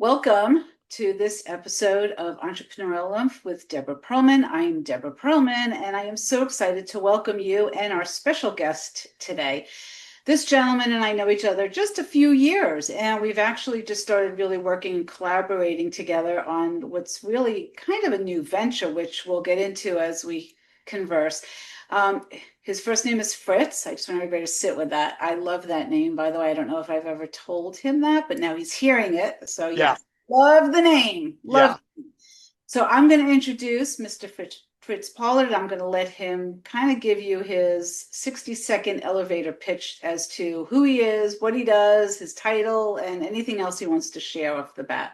Welcome to this episode of Entrepreneurial Lymph with Debra Perlman. I am Debra Perlman, and I am so excited to welcome you and our special guest today. This gentleman and I know each other just a few years, and we've actually just started really working and collaborating together on what's really kind of a new venture, which we'll get into as we converse. Um, his first name is Fritz. I just want everybody to sit with that. I love that name, by the way. I don't know if I've ever told him that, but now he's hearing it. So Yeah, yes, love the name. Love. yeah. So I'm going to introduce Mr. Fritz Pollard. I'm going to let him kind of give you his 60-second elevator pitch as to who he is, what he does, his title, and anything else he wants to share off the bat.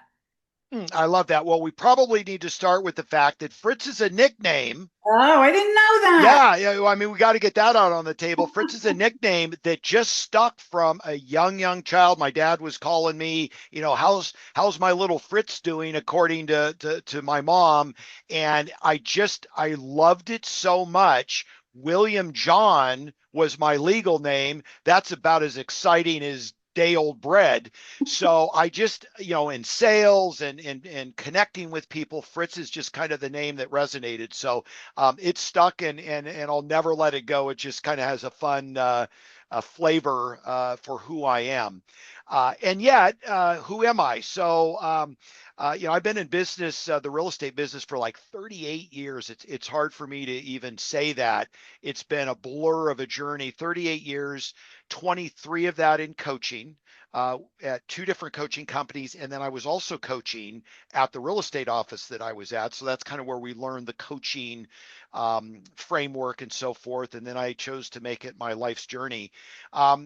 I love that. Well, we probably need to start with the fact that Fritz is a nickname. Oh, I didn't know that. Yeah, I mean, we got to get that out on the table. Fritz is a nickname that just stuck from a young child. My dad was calling me, how's my little Fritz doing, according to my mom, and I loved it so much. William John was my legal name. That's about as exciting as day old bread. So I just, in sales and connecting with people, Fritz is just kind of the name that resonated. So it's stuck, and I'll never let it go. It just kind of has a fun flavor for who I am. And yet, who am I? So, I've been in business, the real estate business, for like 38 years. It's hard for me to even say that. It's been a blur of a journey. 38 years, 23 of that in coaching. At two different coaching companies, and then I was also coaching at the real estate office that I was at. So that's kind of where we learned the coaching framework and so forth. And then I chose to make it my life's journey.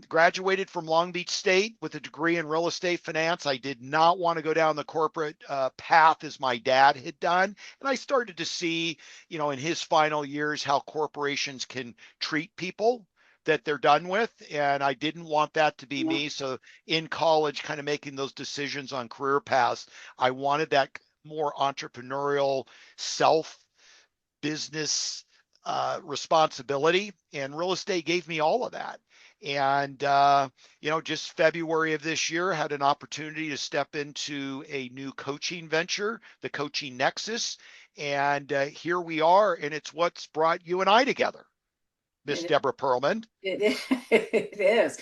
Graduated from Long Beach State with a degree in real estate finance. I did not want to go down the corporate path as my dad had done. And I started to see, in his final years, how corporations can treat people that they're done with. And I didn't want that to be Yeah. me. So in college, kind of making those decisions on career paths, I wanted that more entrepreneurial self business responsibility, and real estate gave me all of that. And just February of this year, had an opportunity to step into a new coaching venture, the Coaching Nexus, and here we are. And it's what's brought you and I together, Miss It, Debra Perlman. it is.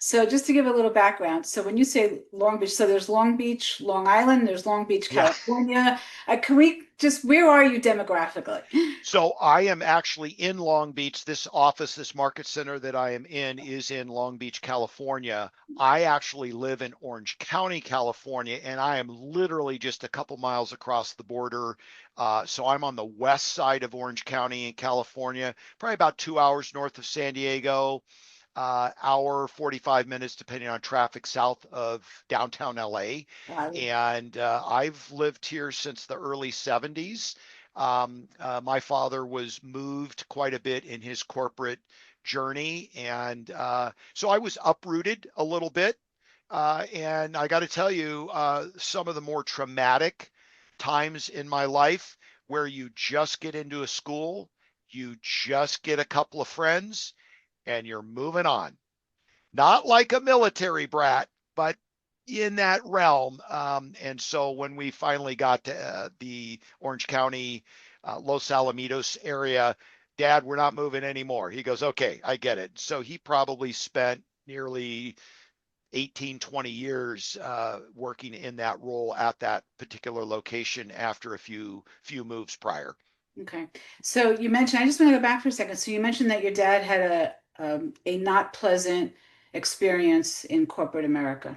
So just to give a little background, so when you say Long Beach, so there's Long Beach, Long Island, there's Long Beach, Yeah. California. Can we just, where are you demographically? So I am actually in Long Beach. This office, this market center that I am in, is in Long Beach, California. I actually live in Orange County, California, and I am literally just a couple miles across the border. So I'm on the west side of Orange County in California, probably about 2 hours north of San Diego, hour 45 minutes depending on traffic, south of downtown LA. And I've lived here since the early 70s. My father was moved quite a bit in his corporate journey, and so I was uprooted a little bit. And I got to tell you, some of the more traumatic times in my life, where you just get into a school, you just get a couple of friends, and you're moving on. Not like a military brat, but in that realm. And so when we finally got to the Orange County, Los Alamitos area, Dad, we're not moving anymore. He goes, okay, I get it. So he probably spent nearly 18, 20 years working in that role at that particular location after a few moves prior. Okay. So you mentioned, I just want to go back for a second. So you mentioned that your dad had a not pleasant experience in corporate America.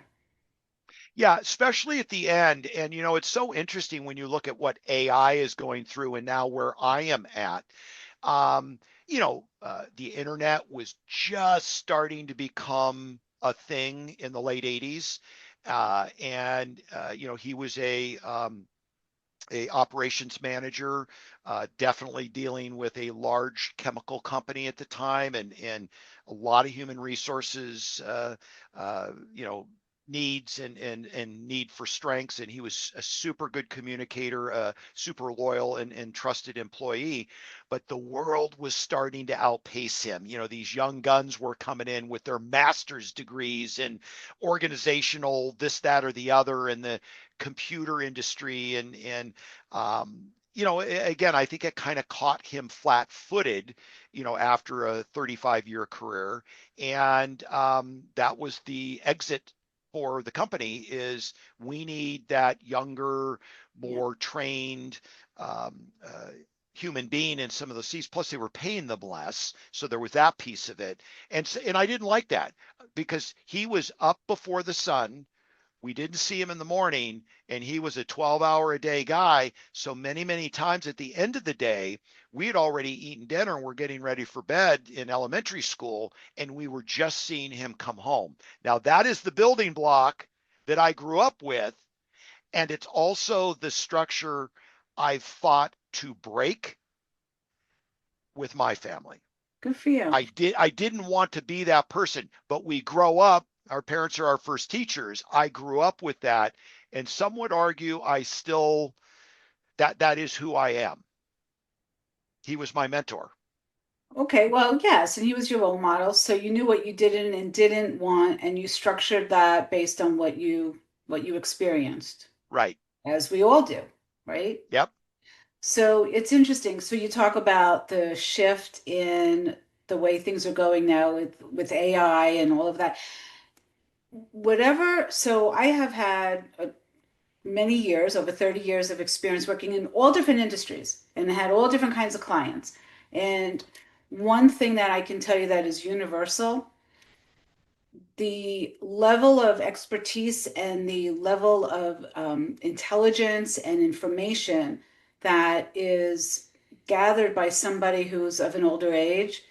Yeah, especially at the end. And, it's so interesting when you look at what AI is going through and now where I am at. The internet was just starting to become a thing in the late 80s. He was a operations manager, definitely dealing with a large chemical company at the time, and a lot of human resources, uh, you know, needs and need for strengths, and he was a super good communicator, super loyal and trusted employee. But the world was starting to outpace him. These young guns were coming in with their master's degrees in organizational this, that, or the other, in the computer industry, again, I think it kind of caught him flat-footed, after a 35-year career. And that was the exit for the company, is we need that younger, Yeah. more trained human being in some of those seats. Plus, they were paying them less, so there was that piece of it. And I didn't like that, because he was up before the sun. We didn't see him in the morning, and he was a 12-hour-a-day guy. So many, many times at the end of the day, we had already eaten dinner and we're getting ready for bed in elementary school, and we were just seeing him come home. Now, that is the building block that I grew up with, and it's also the structure I've fought to break with my family. Good for you. I didn't want to be that person, but we grow up, our parents are our first teachers. I grew up with that, and some would argue I still, that is who I am. He was my mentor. Okay, well, yes, and he was your role model, so you knew what you didn't and didn't want, and you structured that based on what you experienced, Right. as we all do, right? Yep. So it's interesting. So you talk about the shift in the way things are going now with AI and all of that. Whatever, so I have had many years, over 30 years of experience working in all different industries and had all different kinds of clients. And one thing that I can tell you that is universal, the level of expertise and the level of intelligence and information that is gathered by somebody who's of an older age,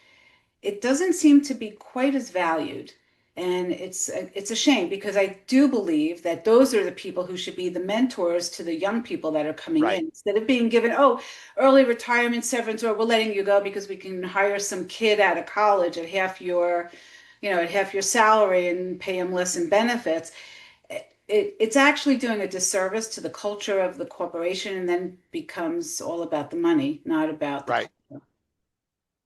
it doesn't seem to be quite as valued. And it's a shame, because I do believe that those are the people who should be the mentors to the young people that are coming Right. in, instead of being given, oh, early retirement severance, or we're letting you go because we can hire some kid out of college at half your salary and pay him less in benefits. It's actually doing a disservice to the culture of the corporation, and then becomes all about the money, not about the Right. culture.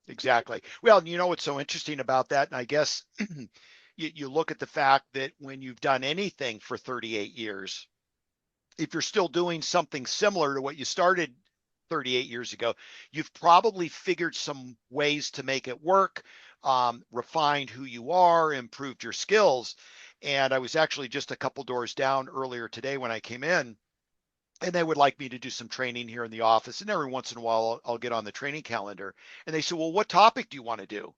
Exactly. Well, what's so interesting about that, and I guess you look at the fact that when you've done anything for 38 years, if you're still doing something similar to what you started 38 years ago, you've probably figured some ways to make it work, refined who you are, improved your skills. And I was actually just a couple doors down earlier today when I came in, and they would like me to do some training here in the office. And every once in a while, I'll get on the training calendar. And they said, well, what topic do you want to do?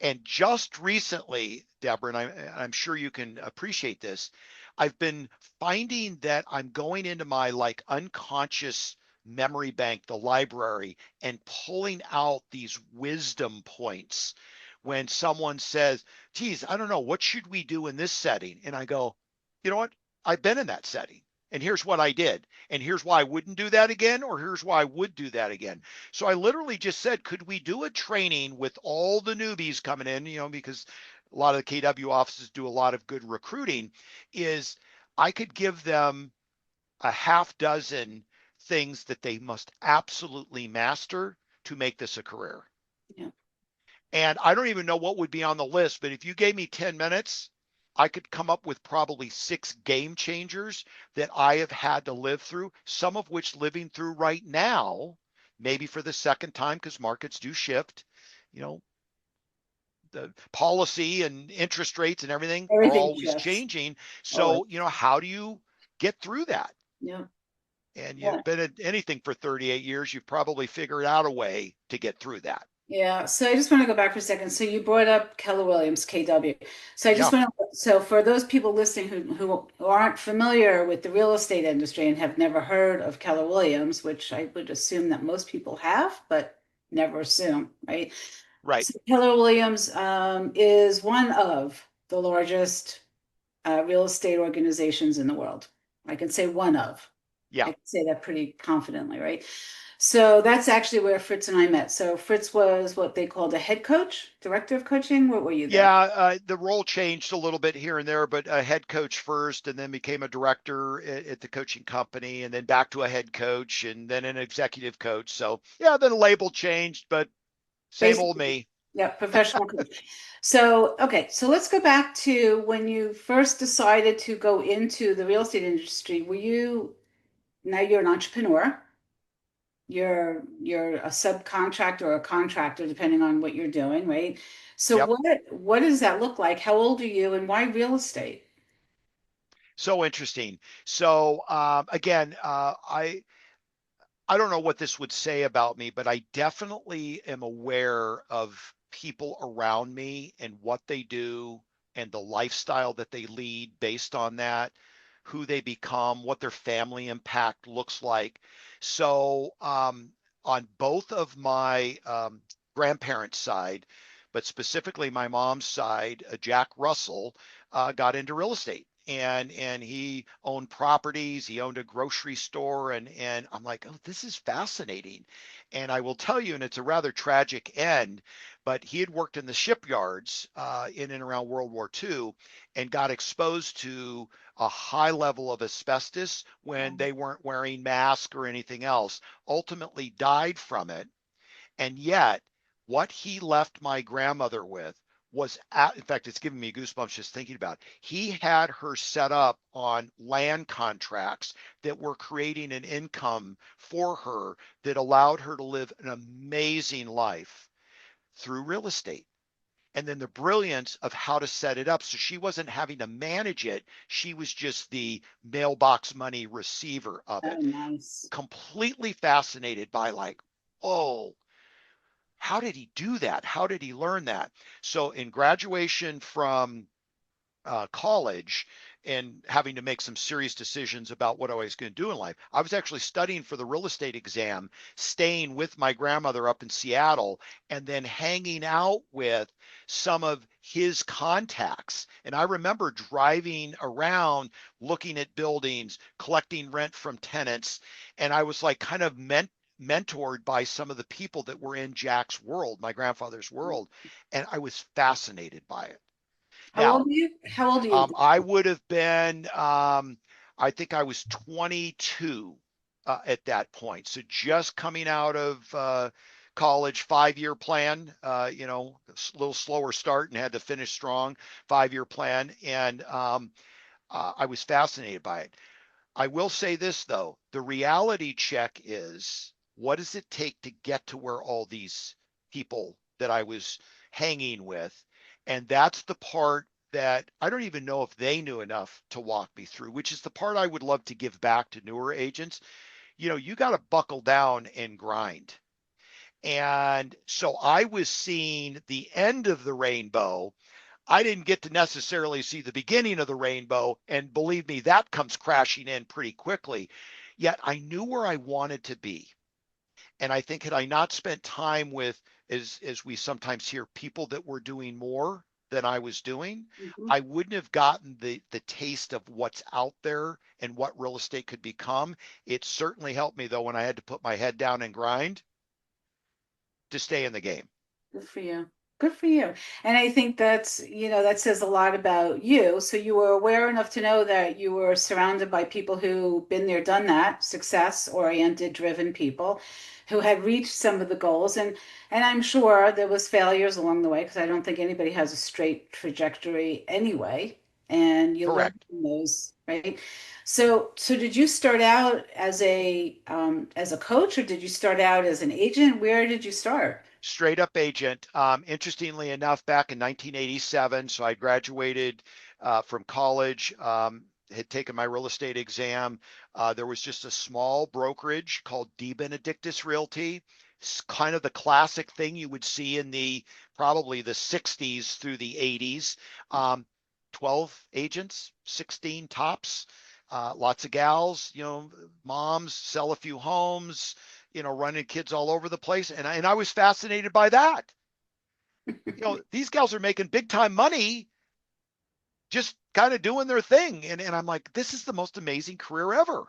And just recently, Debra, and I'm sure you can appreciate this, I've been finding that I'm going into my like unconscious memory bank, the library, and pulling out these wisdom points when someone says, geez, I don't know, what should we do in this setting? And I go, you know what? I've been in that setting. And here's what I did. And here's why I wouldn't do that again, or here's why I would do that again. So I literally just said, could we do a training with all the newbies coming in, because a lot of the KW offices do a lot of good recruiting, is I could give them a half dozen things that they must absolutely master to make this a career. Yeah. And I don't even know what would be on the list, but if you gave me 10 minutes, I could come up with probably 6 game changers that I have had to live through, some of which living through right now, maybe for the second time, because markets do shift. You know, the policy and interest rates and everything are Everything always shifts. changing. Always. So, how do you get through that? Yeah. And Yeah. you've been at anything for 38 years, you've probably figured out a way to get through that. Yeah. So I just want to go back for a second. So you brought up Keller Williams, KW. So I just Yeah, want to, so for those people listening who aren't familiar with the real estate industry and have never heard of Keller Williams, which I would assume that most people have, but never assume, right? right. So Keller Williams is one of the largest real estate organizations in the world. I can say one of. Yeah. I can say that pretty confidently, right? So that's actually where Fritz and I met. So Fritz was what they called a head coach, director of coaching. What were you there? Yeah, the role changed a little bit here and there, but a head coach first, and then became a director at the coaching company, and then back to a head coach, and then an executive coach. So yeah, then the label changed, but same old Basically, me. yeah, professional coach. So, okay, so let's go back to when you first decided to go into the real estate industry. Now you're an entrepreneur, you're a subcontractor or a contractor, depending on what you're doing, right? So Yep. what does that look like? How old are you and why real estate? So interesting. So again, I don't know what this would say about me, but I definitely am aware of people around me and what they do and the lifestyle that they lead based on that, who they become, what their family impact looks like. So, on both of my grandparents' side, but specifically my mom's side, Jack Russell got into real estate, and he owned properties. He owned a grocery store, and I'm like, oh, this is fascinating. And I will tell you, and it's a rather tragic end, but he had worked in the shipyards in and around World War II and got exposed to a high level of asbestos when they weren't wearing masks or anything else. Ultimately died from it, and yet, what he left my grandmother with was, in fact, it's giving me goosebumps just thinking about it. He had her set up on land contracts that were creating an income for her that allowed her to live an amazing life through real estate. And then the brilliance of how to set it up. So she wasn't having to manage it. She was just the mailbox money receiver of Oh, it. nice. Completely fascinated by, like, oh, how did he do that? How did he learn that? So in graduation from college and having to make some serious decisions about what I was going to do in life, I was actually studying for the real estate exam, staying with my grandmother up in Seattle, and then hanging out with some of his contacts. And I remember driving around, looking at buildings, collecting rent from tenants, and I was like kind of mentored by some of the people that were in Jack's world, my grandfather's world, and I was fascinated by it. How Now, old are you? How old are you? I would have been, I think I was 22 at that point. So just coming out of college, 5-year plan, a little slower start and had to finish strong, 5-year plan. And I was fascinated by it. I will say this, though, the reality check is, what does it take to get to where all these people that I was hanging with? And that's the part that I don't even know if they knew enough to walk me through, which is the part I would love to give back to newer agents. You got to buckle down and grind. And so I was seeing the end of the rainbow. I didn't get to necessarily see the beginning of the rainbow. And believe me, that comes crashing in pretty quickly. Yet I knew where I wanted to be. And I think, had I not spent time with, as we sometimes hear, people that were doing more than I was doing, Mhm. I wouldn't have gotten the taste of what's out there and what real estate could become. It certainly helped me, though, when I had to put my head down and grind to stay in the game. Good for you. Good for you. And I think that says a lot about you. So you were aware enough to know that you were surrounded by people who been there, done that, success-oriented, driven people who had reached some of the goals. And I'm sure there was failures along the way because I don't think anybody has a straight trajectory anyway. And you learn Correct. from those, right? So did you start out as a coach or did you start out as an agent? Where did you start? Straight up agent. Interestingly enough, back in 1987, so I graduated from college, had taken my real estate exam. There was just a small brokerage called D. Benedictus Realty. It's kind of the classic thing you would see in the probably the 60s through the 80s. Um, 12 agents, 16 tops, lots of gals, moms, sell a few homes, running kids all over the place. And I was fascinated by that. These gals are making big time money just kind of doing their thing. And I'm like, this is the most amazing career ever.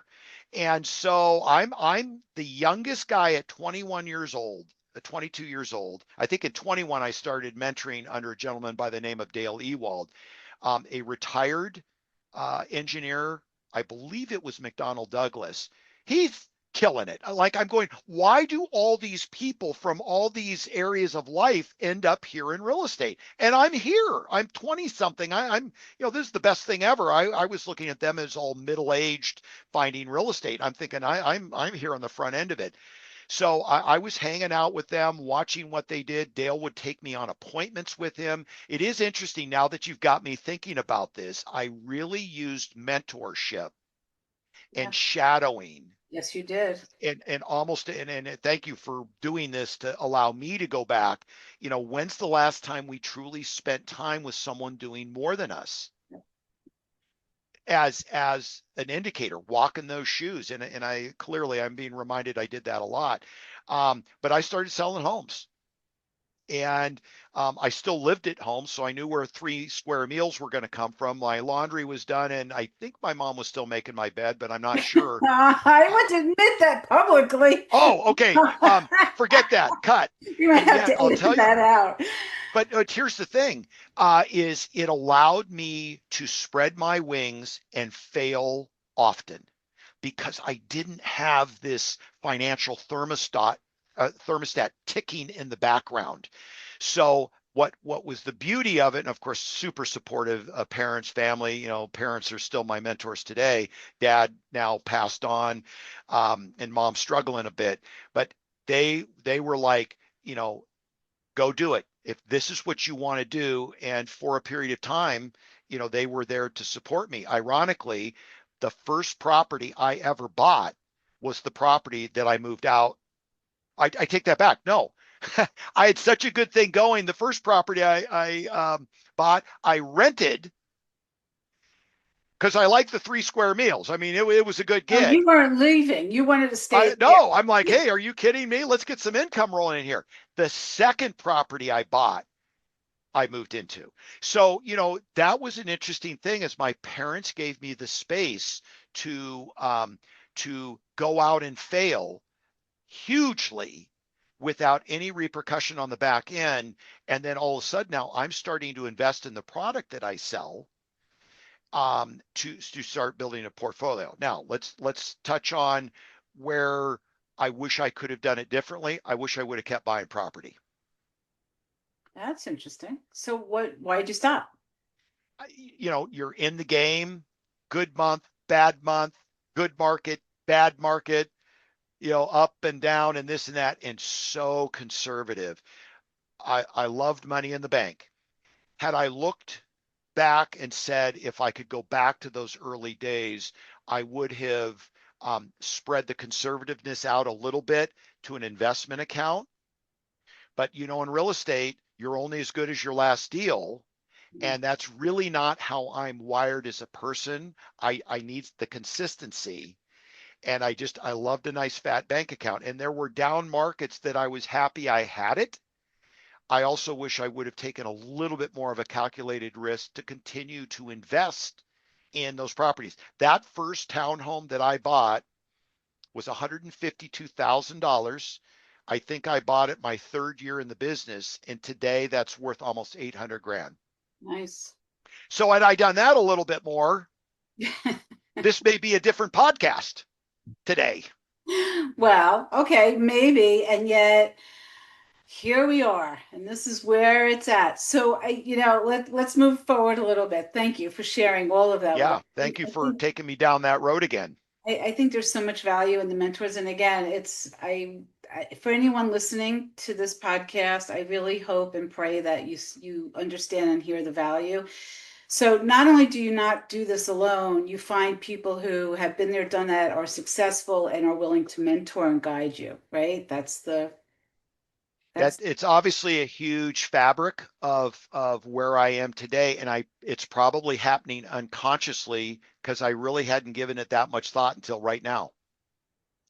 And so I'm the youngest guy at 21 years old, 22 years old. I think at 21 I started mentoring under a gentleman by the name of Dale Ewald, a retired engineer. I believe it was McDonnell Douglas. He's killing it. Like, I'm going, why do all these people from all these areas of life end up here in real estate? And I'm here. I'm 20 something. I'm, this is the best thing ever. I was looking at them as all middle-aged finding real estate. I'm thinking I'm here on the front end of it. So I was hanging out with them, watching what they did. Dale would take me on appointments with him. It is interesting now that you've got me thinking about this. I really used mentorship Yeah. and shadowing Yes, you did. and almost, and thank you for doing this to allow me to go back. When's the last time we truly spent time with someone doing more than us? As an indicator, walk in those shoes. And I'm being reminded I did that a lot. But I started selling homes, and I still lived at home, so I knew where 3 square meals were going to come from. My laundry was done, and I think my mom was still making my bed, but I'm not sure. I want to admit that publicly. Oh, okay. Forget that. Cut. You might And have yet, to I'll edit tell you. that out. But here's the thing, is it allowed me to spread my wings and fail often because I didn't have this financial thermostat ticking in the background. So what was the beauty of it? And of course, super supportive parents, family. Parents are still my mentors today. Dad now passed on, and mom's struggling a bit, but they were like, go do it. If this is what you want to do. And for a period of time, they were there to support me. Ironically, the first property I ever bought was the property that I moved out. I take that back. No, I had such a good thing going. The first property I bought, I rented because I liked the 3 square meals. I mean, it was a good Oh, you gig. weren't leaving. You wanted to stay there. No, I'm like, hey, are you kidding me? Let's get some income rolling in here. The second property I bought, I moved into. So, that was an interesting thing as my parents gave me the space to go out and fail hugely without any repercussion on the back end. And then all of a sudden now I'm starting to invest in the product that I sell, to start building a portfolio. Now let's touch on where I wish I could have done it differently. I wish I would have kept buying property. That's interesting. So why'd you stop? You're in the game, good month, good market, bad market, up and down and this and that, and so conservative. I loved money in the bank. Had I looked back and said, if I could go back to those early days, I would have spread the conservativeness out a little bit to an investment account. But, in real estate, you're only as good as your last deal. And that's really not how I'm wired as a person. I need the consistency. And I loved a nice fat bank account. And there were down markets that I was happy I had it. I also wish I would have taken a little bit more of a calculated risk to continue to invest in those properties. That first townhome that I bought was $152,000. I think I bought it my third year in the business, and today that's worth almost 800 grand. Nice. So had I done that a little bit more, this may be a different podcast today. Well, okay, maybe. And yet here we are, and this is where it's at. So let's move forward a little bit. Thank you for sharing all of that with us. Yeah, thank you for taking me down that road again. I think there's so much value in the mentors. And again, for anyone listening to this podcast, I really hope and pray that you understand and hear the value. So not only do you not do this alone, you find people who have been there, done that, are successful and are willing to mentor and guide you, right? That it's obviously a huge fabric of where I am today, and it's probably happening unconsciously because I really hadn't given it that much thought until right now.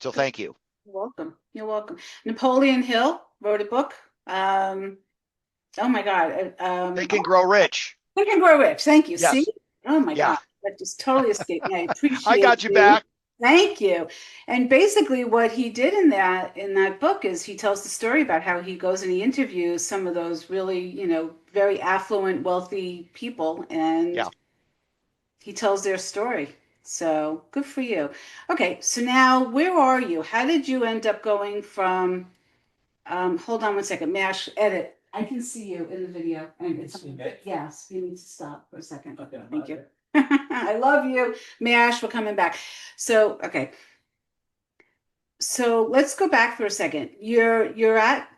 So thank you. You're welcome. You're welcome. Napoleon Hill wrote a book. Oh my God. Think and Grow Rich. Think and Grow Rich. Thank you. Yes. See? Oh my Yeah, God, that just totally escaped me. I I appreciate got you you. back. Thank you. And basically what he did in that book is he tells the story about how he goes and he interviews some of those really, very affluent, wealthy people, and Yeah. he tells their story. So good for you. Okay, so now where are you? How did you end up going from hold on one second. Mash, edit. I can see you in the video. And it's yes, you need to stop for a second. Okay. Thank you. I love you. Mash, we're coming back. So, okay. So let's go back for a second. You're at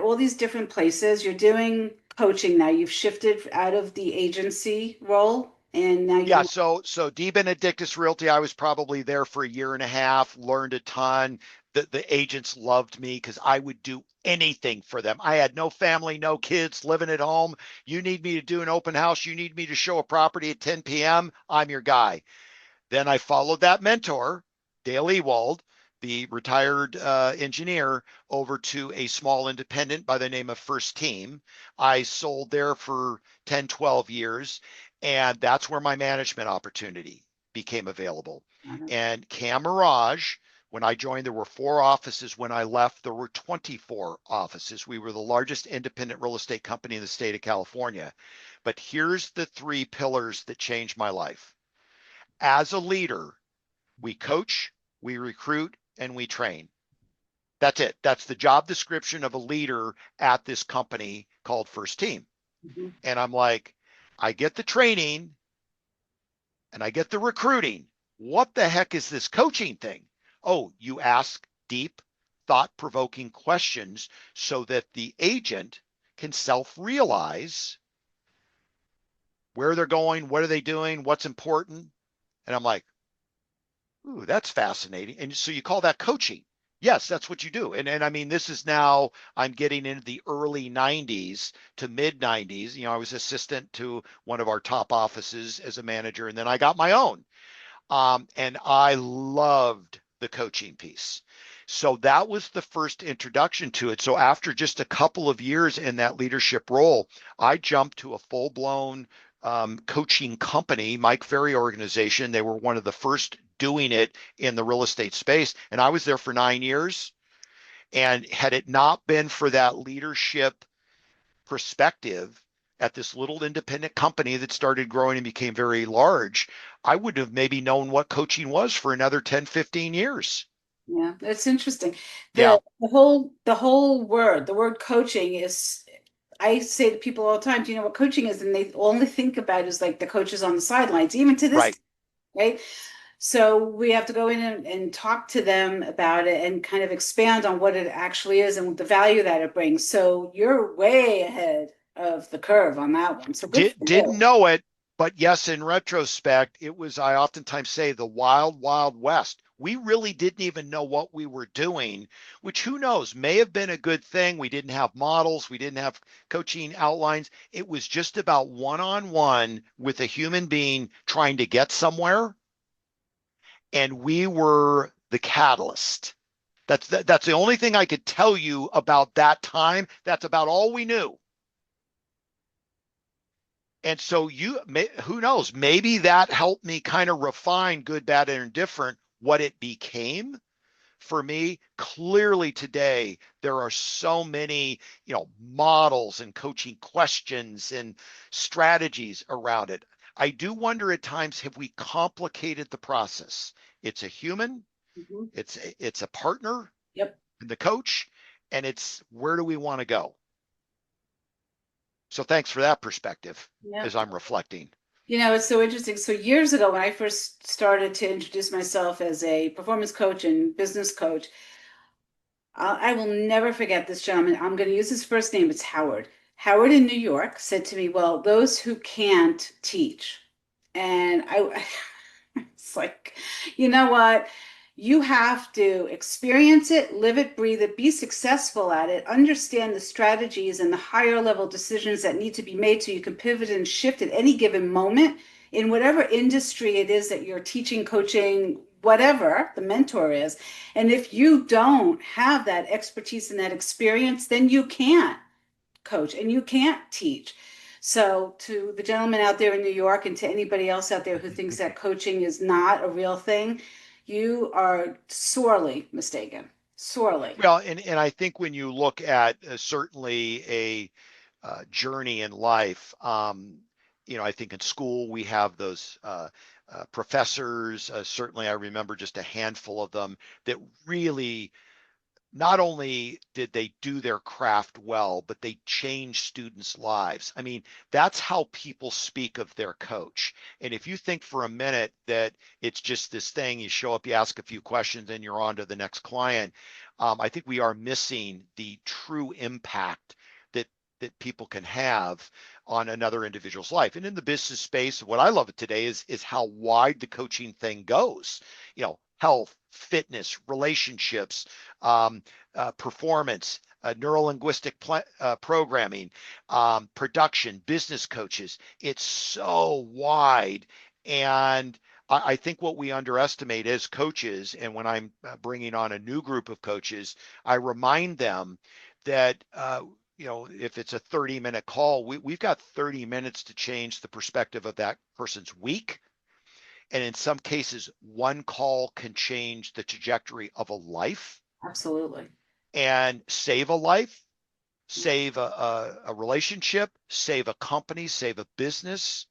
all these different places. You're doing coaching now. You've shifted out of the agency role and now Yeah, you so D Benedictus Realty, I was probably there for a year and a half, learned a ton. The agents loved me because I would do anything for them. I had no family, no kids, living at home. You need me to do an open house, you need me to show a property at 10 p.m., I'm your guy. Then I followed that mentor, Dale Ewald, the retired engineer, over to a small independent by the name of First Team. I sold there for 10, 12 years, and that's where my management opportunity became available. And Cam Mirage, when I joined, there were 4 offices. When I left, there were 24 offices. We were the largest independent real estate company in the state of California. But here's the 3 pillars that changed my life. As a leader, we coach, we recruit, and we train. That's it. That's the job description of a leader at this company called First Team. Mhm. And I'm like, I get the training and I get the recruiting. What the heck is this coaching thing? Oh, you ask deep, thought provoking questions so that the agent can self realize where they're going, what are they doing, what's important. And I'm like, ooh, that's fascinating. And so you call that coaching. Yes, that's what you do. And I mean, this is now I'm getting into the early 90s to mid 90s. I was assistant to one of our top offices as a manager, and then I got my own. And I loved the coaching piece. So that was the first introduction to it. So after just a couple of years in that leadership role, I jumped to a full blown coaching company, Mike Ferry organization. They were one of the first doing it in the real estate space. And I was there for 9 years. And had it not been for that leadership perspective at this little independent company that started growing and became very large, I would have maybe known what coaching was for another 10, 15 years. Yeah, that's interesting. Yeah, The word coaching is, I say to people all the time, do you know what coaching is? And they only think about is like the coaches on the sidelines, even to this, right. right? So we have to go in and talk to them about it and kind of expand on what it actually is and the value that it brings. So you're way ahead of the curve on that one. So good for Didn't you. know it, but yes, in retrospect, it was, I oftentimes say, the wild, wild west. We really didn't even know what we were doing, which who knows, may have been a good thing. We didn't have models, we didn't have coaching outlines. It was just about one on one with a human being trying to get somewhere. And we were the catalyst. That's the only thing I could tell you about that time. That's about all we knew. And so who knows, maybe that helped me kind of refine good, bad, and indifferent what it became for me. Clearly today, there are so many, models and coaching questions and strategies around it. I do wonder at times, have we complicated the process? It's a human, Mhm. it's a partner Yep. and the coach, and it's where do we want to go? So thanks for that perspective as Yep. I'm reflecting. It's so interesting. So years ago, when I first started to introduce myself as a performance coach and business coach, I will never forget this gentleman. I'm going to use his first name. It's Howard. Howard in New York said to me, "Well, those who can't teach." And it's like, you know what? You have to experience it, live it, breathe it, be successful at it, understand the strategies and the higher level decisions that need to be made so you can pivot and shift at any given moment in whatever industry it is that you're teaching, coaching, whatever the mentor is. And if you don't have that expertise and that experience, then you can't coach and you can't teach. So to the gentleman out there in New York and to anybody else out there who thinks that coaching is not a real thing, you are sorely mistaken. Sorely. Well, and I think when you look at certainly a journey in life, I think in school we have those professors. Certainly, I remember just a handful of them that really not only did they do their craft well, but they changed students' lives. I mean, that's how people speak of their coach. And if you think for a minute that it's just this thing, you show up, you ask a few questions, and you're on to the next client, I think we are missing the true impact that people can have on another individual's life. And in the business space, what I love today is how wide the coaching thing goes. Health, fitness, relationships, performance, neuro-linguistic programming, production, business coaches. It's so wide. And I think what we underestimate as coaches, and when I'm bringing on a new group of coaches, I remind them that if it's a 30-minute call, we've got 30 minutes to change the perspective of that person's week. And in some cases, one call can change the trajectory of a life. Absolutely. And save a life, save a relationship, save a company, save a business,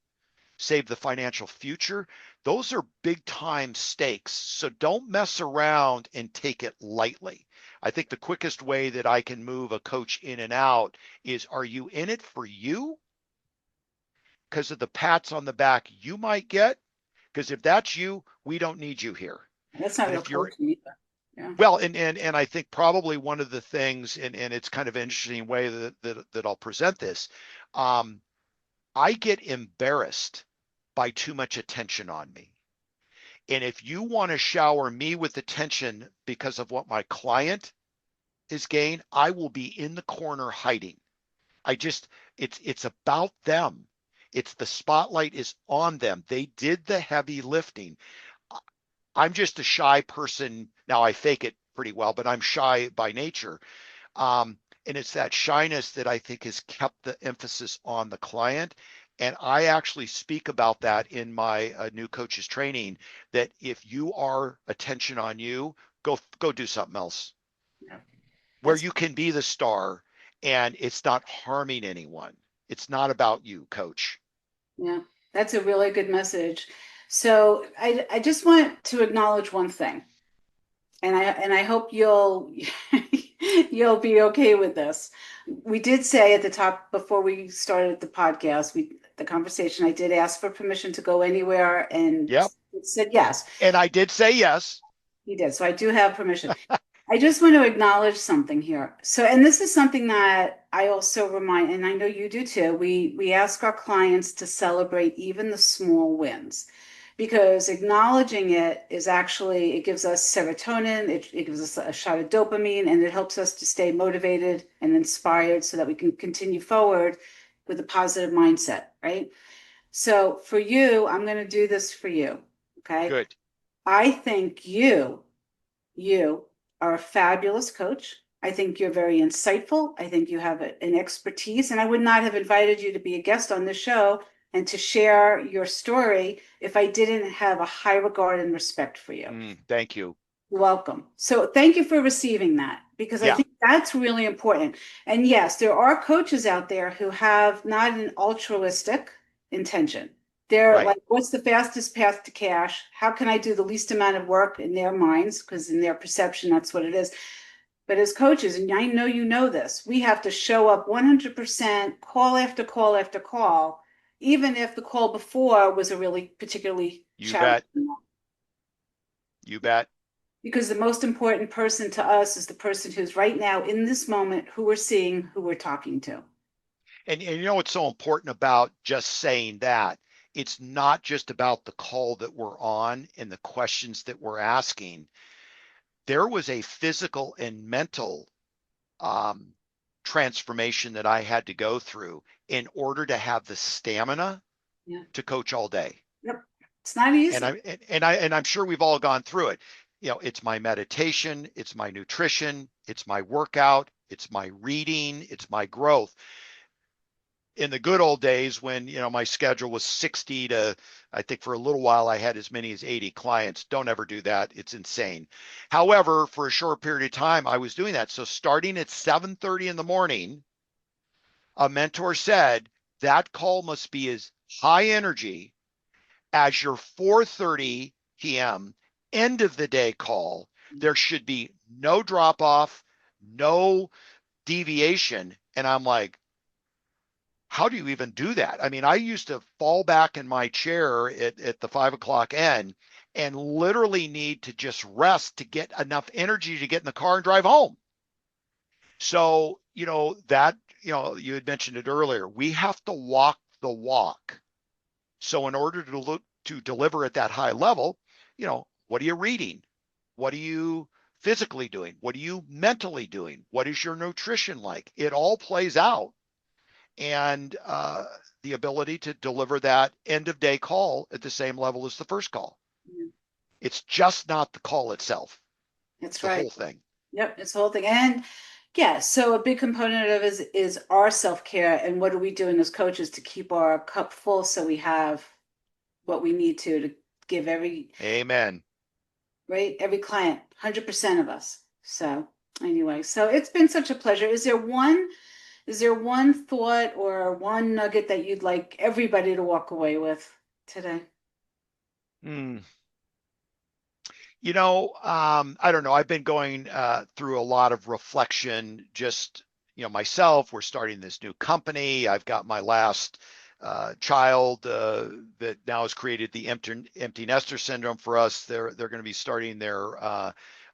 save the financial future. Those are big time stakes. So don't mess around and take it lightly. I think the quickest way that I can move a coach in and out is, are you in it for you? Because of the pats on the back you might get? Because if that's you, we don't need you here. That's not And real if you're coaching either. Yeah. well, and I think probably one of the things, and it's kind of an interesting way that I'll present this. I get embarrassed by too much attention on me. And if you want to shower me with attention because of what my client is gained, I will be in the corner hiding. It's about them. It's the spotlight is on them. They did the heavy lifting. I'm just a shy person. Now I fake it pretty well, but I'm shy by nature. And it's that shyness that I think has kept the emphasis on the client. And I actually speak about that in my new coaches training, that if you are attention on you, go do something else Yeah. where That's you can be the star and it's not harming anyone. It's not about you, coach. Yeah, that's a really good message. So I just want to acknowledge one thing, and I hope you'll you'll be okay with this. We did say at the top before we started the podcast, the conversation, I did ask for permission to go anywhere, and Yep. it said yes. And I did say yes. He did. So I do have permission. I just want to acknowledge something here. So, and this is something that I also remind, and I know you do too. We ask our clients to celebrate even the small wins, because acknowledging it is actually, it gives us serotonin, it gives us a shot of dopamine, and it helps us to stay motivated and inspired so that we can continue forward with a positive mindset, right? So for you, I'm going to do this for you. Okay. Good. I think you are a fabulous coach. I think you're very insightful. I think you have an expertise, and I would not have invited you to be a guest on this show and to share your story if I didn't have a high regard and respect for you. Thank you. You're welcome. So thank you for receiving that, because I Yeah. think that's really important. And yes, there are coaches out there who have not an altruistic intention. They're Right. like, what's the fastest path to cash? How can I do the least amount of work in their minds? Because in their perception, that's what it is. But as coaches, and I know you know this, we have to show up 100%, call after call after call, even if the call before was a really particularly You challenging bet. one. You bet. Because the most important person to us is the person who's right now in this moment, who we're seeing, who we're talking to. And you know what's so important about just saying that? It's not just about the call that we're on and the questions that we're asking. There was a physical and mental um, transformation that I had to go through in order to have the stamina Yeah. to coach all day. Yep. It's not And easy. I'm sure we've all gone through it. It's my meditation, it's my nutrition, it's my workout, it's my reading, it's my growth. in the good old days when, my schedule was 60 to, I think for a little while I had as many as 80 clients. Don't ever do that. It's insane. However, for a short period of time, I was doing that. So starting at 7:30 in the morning, a mentor said that call must be as high energy as your 4:30 p.m. end of the day call. There should be no drop off, no deviation. And I'm like, how do you even do that? I mean, I used to fall back in my chair at the 5 o'clock end and literally need to just rest to get enough energy to get in the car and drive home. So, you had mentioned it earlier. We have to walk the walk. So in order to deliver at that high level, what are you reading? What are you physically doing? What are you mentally doing? What is your nutrition like? It all plays out. And the ability to deliver that end of day call at the same level as the first call. Yeah. It's just not the call itself. It's That's the right. whole thing. Yep, it's the whole thing. And yeah, so a big component of it is our self-care and what are we doing as coaches to keep our cup full so we have what we need to give Amen. right, every client, 100% of us. So anyway, so it's been such a pleasure. Is there one thought or one nugget that you'd like everybody to walk away with today? Hmm. I don't know. I've been going through a lot of reflection, just, myself. We're starting this new company. I've got my last child that now has created the empty nester syndrome for us. They're going to be starting their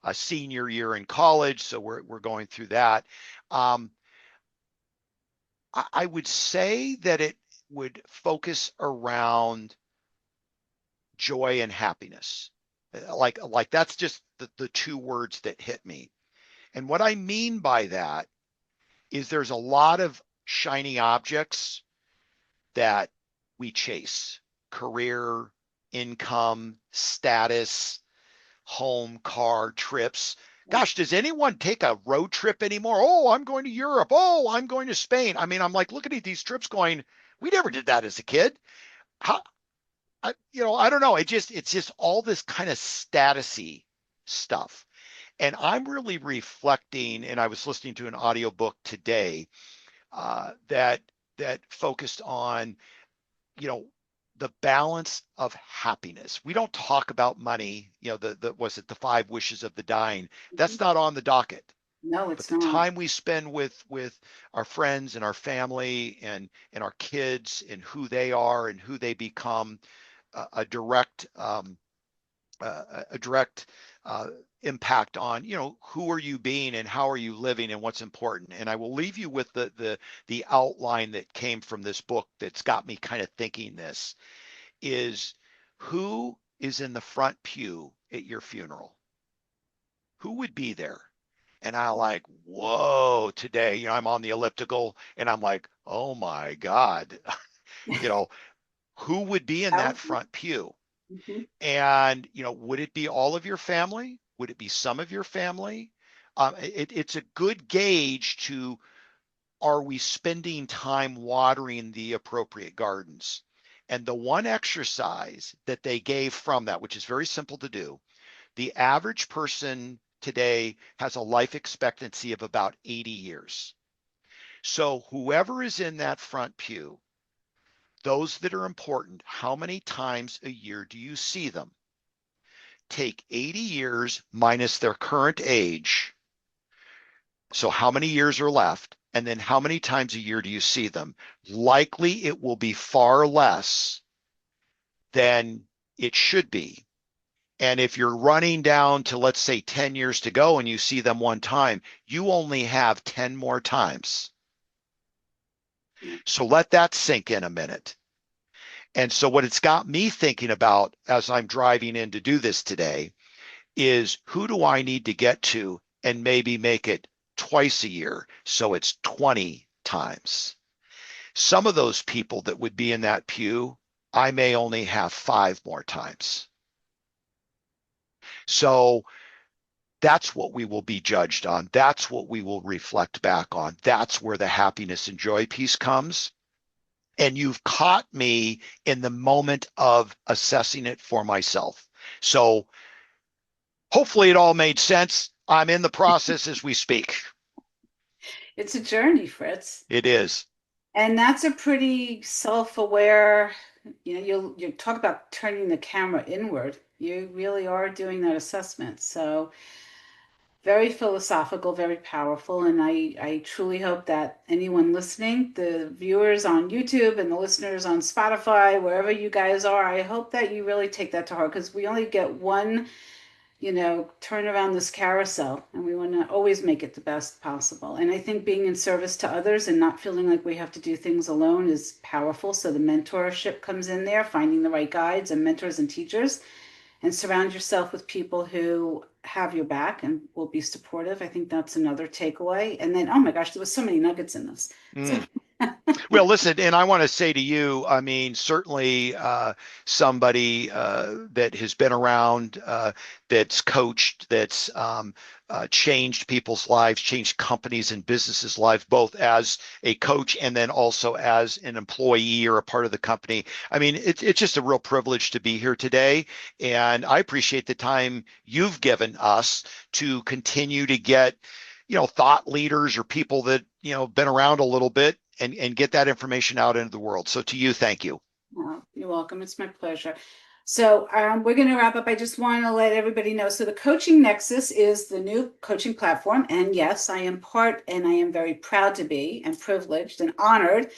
a senior year in college, so we're going through that. Um, I would say that it would focus around joy and happiness. Like that's just the two words that hit me. And what I mean by that is there's a lot of shiny objects that we chase: career, income, status, home, car, trips. Gosh, does anyone take a road trip anymore? Oh, I'm going to Europe. Oh, I'm going to Spain. I mean, I'm like looking at these trips going, we never did that as a kid. How, I don't know. It's just all this kind of statusy stuff. And I'm really reflecting, and I was listening to an audiobook today that focused on, you know, the balance of happiness. We don't talk about money, the was it the five wishes of the dying? That's not on the docket. No, But it's the not. time we spend with our friends and our family and our kids and who they are and who they become, a direct a direct impact on, who are you being and how are you living and what's important. And I will leave you with the outline that came from this book that's got me kind of thinking. This is: who is in the front pew at your funeral? Who would be there? And I like, whoa, today, I'm on the elliptical and I'm like, oh my God, you know, who would be in that Powerful. front pew? Mhm. And, would it be all of your family? Would it be some of your family? It's a good gauge to, are we spending time watering the appropriate gardens? And the one exercise that they gave from that, which is very simple to do, the average person today has a life expectancy of about 80 years. So whoever is in that front pew, those that are important, how many times a year do you see them? Take 80 years minus their current age. So how many years are left? And then how many times a year do you see them? Likely it will be far less than it should be. And if you're running down to, let's say, 10 years to go and you see them one time, you only have 10 more times. Yeah. So let that sink in a minute. And so what it's got me thinking about as I'm driving in to do this today is, who do I need to get to and maybe make it twice a year? So it's 20 times. Some of those people that would be in that pew, I may only have 5 more times. So that's what we will be judged on. That's what we will reflect back on. That's where the happiness and joy piece comes. and you've caught me in the moment of assessing it for myself. So hopefully it all made sense. I'm in the process as we speak. It's a journey, Fritz. It is. And that's a pretty self-aware, you talk about turning the camera inward. You really are doing that assessment. So very philosophical, very powerful. And I truly hope that anyone listening, the viewers on YouTube and the listeners on Spotify, wherever you guys are, I hope that you really take that to heart because we only get one, turn around this carousel and we want to always make it the best possible. And I think being in service to others and not feeling like we have to do things alone is powerful. So the mentorship comes in there, finding the right guides and mentors and teachers, and surround yourself with people who have your back and will be supportive. I think that's another takeaway. And then, oh my gosh, there was so many nuggets in this. Mm. Well, listen, and I want to say to you, I mean, certainly somebody that has been around, that's coached, that's changed people's lives, changed companies and businesses' lives, both as a coach and then also as an employee or a part of the company. I mean, it's just a real privilege to be here today. And I appreciate the time you've given us to continue to get, thought leaders or people that, been around a little bit and get that information out into the world. So to you, thank you. Well, you're welcome. It's my pleasure. So we're going to wrap up. I just want to let everybody know. So the Coaching Nexus is the new coaching platform. And yes, I am part, and I am very proud to be, and privileged and honored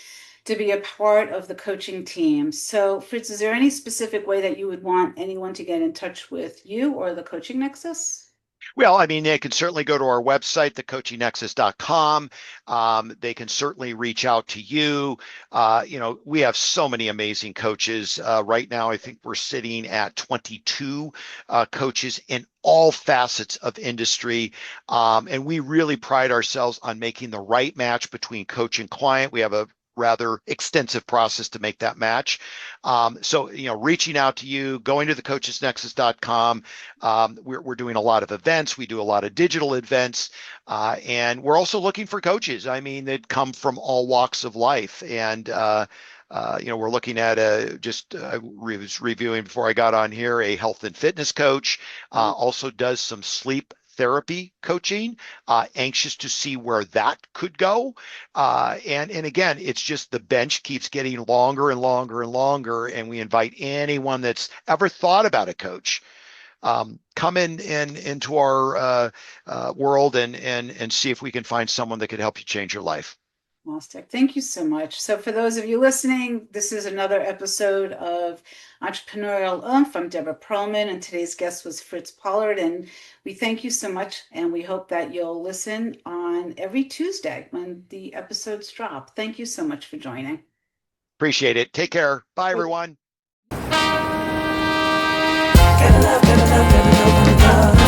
to be a part of the coaching team. So Fritz, is there any specific way that you would want anyone to get in touch with you or the Coaching Nexus? Well, I mean, they can certainly go to our website, thecoachingnexus.com. They can certainly reach out to you. We have so many amazing coaches. Right now, I think we're sitting at 22 coaches in all facets of industry. And we really pride ourselves on making the right match between coach and client. We have a rather extensive process to make that match. So, reaching out to you, going to thecoachesnexus.com. We're doing a lot of events. We do a lot of digital events. And we're also looking for coaches, I mean, that come from all walks of life. And, we're looking at I was reviewing before I got on here, a health and fitness coach, also does some sleep therapy coaching, anxious to see where that could go. And again, it's just the bench keeps getting longer and longer and longer. And we invite anyone that's ever thought about a coach, come into our world and see if we can find someone that could help you change your life. Fantastic. Thank you so much. So for those of you listening, this is another episode of Entrepreneurial Oomph. I'm Debra Perlman, and today's guest was Fritz Pollard. And we thank you so much, and we hope that you'll listen on every Tuesday when the episodes drop. Thank you so much for joining. Appreciate it. Take care. Bye, everyone. Gotta love, gotta love, gotta love, gotta love.